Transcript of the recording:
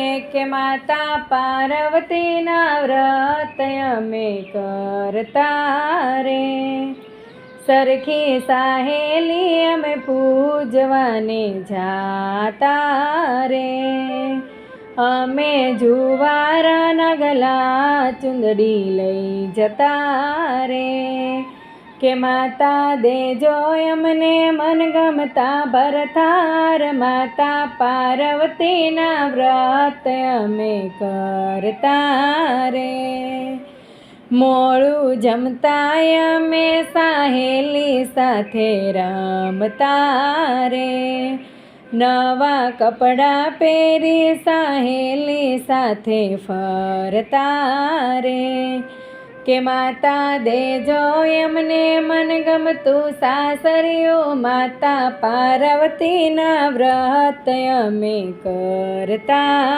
કે માતા પાર્વતીના વ્રત અમે કરતા રે, સરખી સાહેલી અમે પૂજવાને જાતા રે, અમે જુવારના ગલા ચુંદડી લઈ જતા રે, કે માતા દેજો અમને મનગમતા ભરથાર, માતા પાર્વતીના વ્રત અમે કરતા રે, મોડું જમતા અમે સાહેલી સાથે રમતા રે, નવા કપડાં પહેરી સાહેલી સાથે ફરતા રે, કે માતા દેજો એમને મનગમતું સાસરિયું, માતા પાર્વતીના વ્રત અમે કરતા